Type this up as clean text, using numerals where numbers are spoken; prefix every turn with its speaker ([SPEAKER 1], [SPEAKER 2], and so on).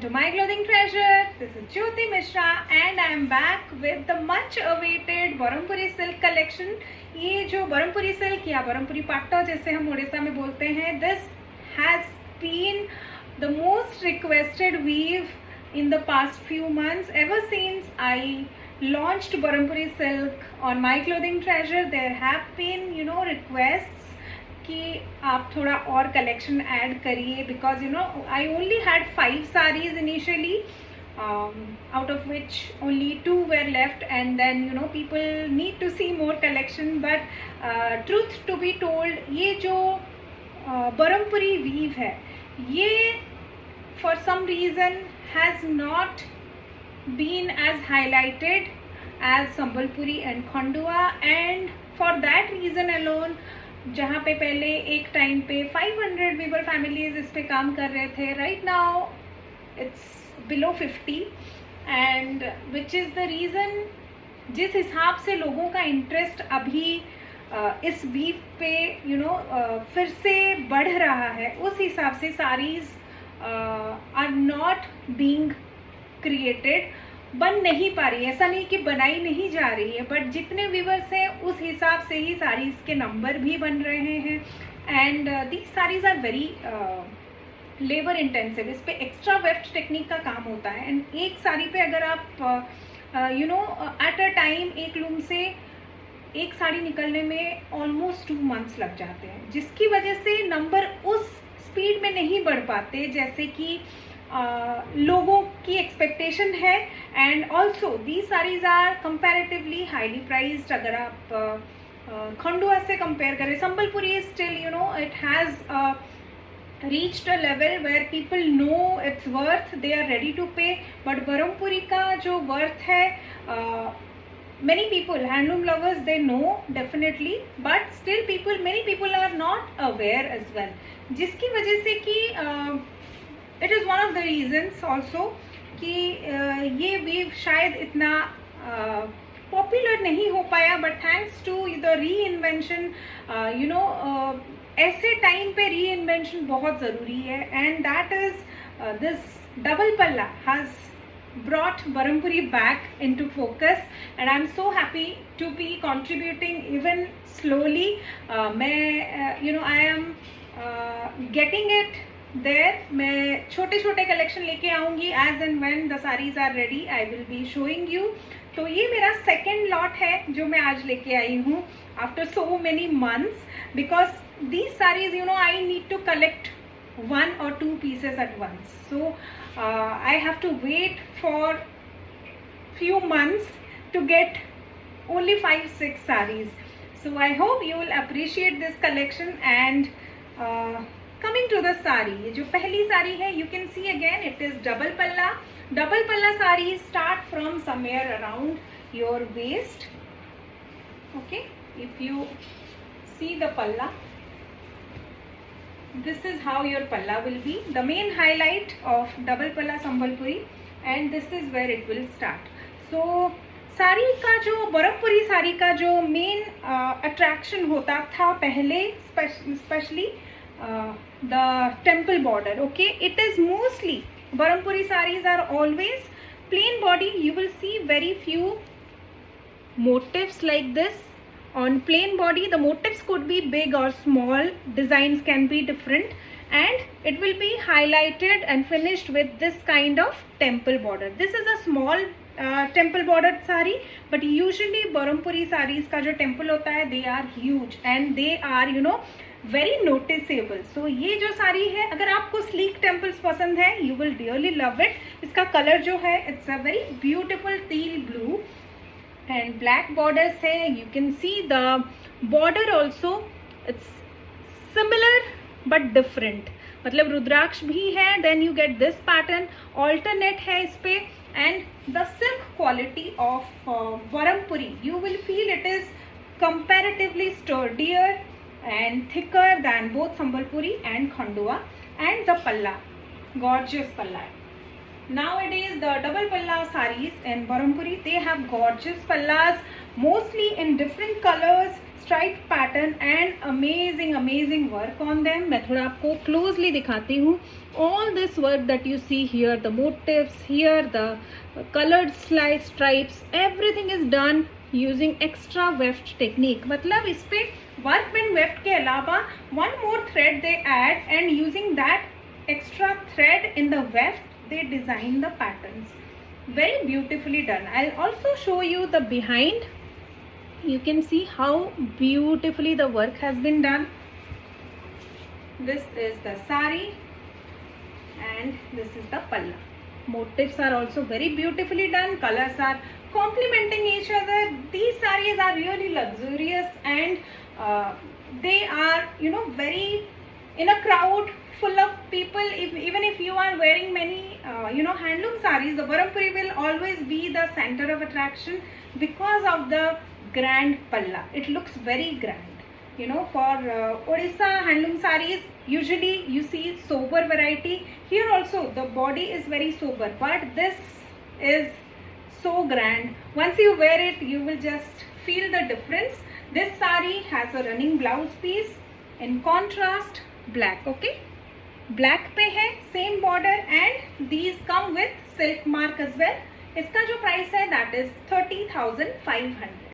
[SPEAKER 1] to My Clothing Treasure. This is Jyoti Mishra and I am back with the much awaited Barampuri silk collection. ये जो Berhampuri silk या बरमपुरी पाट्टा जैसे हम उड़ीसा में बोलते हैं, this has been the most requested weave in the past few months. Ever since I launched Barampuri silk on My Clothing Treasure, there have been requests कि आप थोड़ा और कलेक्शन ऐड करिए, because I only had 5 sarees initially, out of which only 2 were left, and then people need to see more collection. But truth to be told, ये जो Berhampuri weave है, ये for some reason has not been as highlighted as Sambalpuri and Khandua, and for that reason alone, जहाँ पे पहले एक time पे 500 Weaver families इस पे काम कर रहे थे, right now it's below 50, and which is the reason जिस हिसाब से लोगों का इंटरेस्ट अभी इस वीव पे फिर से बढ़ रहा है, उस हिसाब से saris are not being created, बन नहीं पा रही है. ऐसा नहीं कि बनाई नहीं जा रही है, बट जितने व्यूवर्स हैं उस हिसाब से ही साड़ीज़ के नंबर भी बन रहे हैं. And these saris are very labour intensive. इस पे एक्स्ट्रा वेफ्ट टेक्निक का काम होता है, एंड एक साड़ी पे अगर आप एट अ टाइम एक लूम से एक साड़ी निकलने में ऑलमोस्ट 2 months लग जाते हैं, जिसकी वजह से नंबर उस स्पीड में नहीं बढ़ पाते जैसे कि लोगों की एक्सपेक्टेशन है. And also these saris are comparatively highly priced. अगर आप खंडुआ से कंपेयर करें, Sambalpuri still it has reached a level where people know its worth, they are ready to pay. but Berhampuri का जो worth है, many people, handloom lovers, they know definitely, but still many people are not aware as well, जिसकी वजह से कि it is one of the reasons also कि ये weave शायद इतना पॉपुलर नहीं हो पाया. But thanks to the reinvention, ऐसे टाइम पे री इन्वेंशन बहुत ज़रूरी है, and that is this double palla has brought Barampuri back into focus, and I'm so happy to be contributing even slowly. I am getting it there. मैं छोटे छोटे collection लेके आऊँगी as and when the saris are ready, I will be showing you. तो ये मेरा second lot है जो मैं आज लेके आई हूँ after so many months, because these saris I need to collect 1 or 2 pieces at once. So I have to wait for few months to get only 5-6 sarees. So I hope you will appreciate this collection. And coming to the saree, ये जो पहली साड़ी है, you can see again it is double palla. Double palla sarees start from somewhere around your waist. Okay, if you see the palla, this is how your palla will be. The main highlight of double palla Sambalpuri, and this is where it will start. So sari का जो बरमपुरी साड़ी का जो main attraction होता था पहले, specially the temple border. Okay, it is mostly Berhampuri sarees are always plain body. You will see very few motifs like this on plain body. The motifs could be big or small, designs can be different, and it will be highlighted and finished with this kind of temple border. This is a small temple border sari, but usually Barampuri sarees का जो temple होता है, they are huge and they are very noticeable. So ये जो साड़ी है, अगर आपको sleek temples पसंद है, you will really love it. इसका color जो है, it's a very beautiful teal blue and black borders है. You can see the border also, it's similar but different. मतलब रुद्राक्ष भी है, then you get this pattern, alternate है इस पे. And the silk quality of Barampuri, you will feel it is comparatively sturdier and thicker than both Sambalpuri and Khandua. And the palla, gorgeous palla. Nowadays the double palla sarees in Barampuri, they have gorgeous pallas, mostly in different colors, stripe pattern and amazing work on them. मैं थोड़ा आपको closely दिखाती हूँ. All this work that you see here, the motifs here, the coloured slide stripes, everything is done using extra weft technique. मतलब इस पे workman weft के अलावा one more thread they add and using that extra thread in the weft they design the patterns. Very beautifully done. I'll also show you the behind. You can see how beautifully the work has been done. This is the sari and this is the palla. Motifs are also very beautifully done. Colors are complementing each other. These saris are really luxurious and they are very in a crowd full of people. Even if you are wearing many handloom saris, the Barampuri will always be the center of attraction because of the grand palla. It looks very grand. For Odisha handloom saris, usually you see sober variety. Here also the body is very sober, but this is so grand. Once you wear it, you will just feel the difference. This sari has a running blouse piece in contrast black. Okay, black पे है, same border and these come with silk mark as well. इसका जो price है that is 30,500.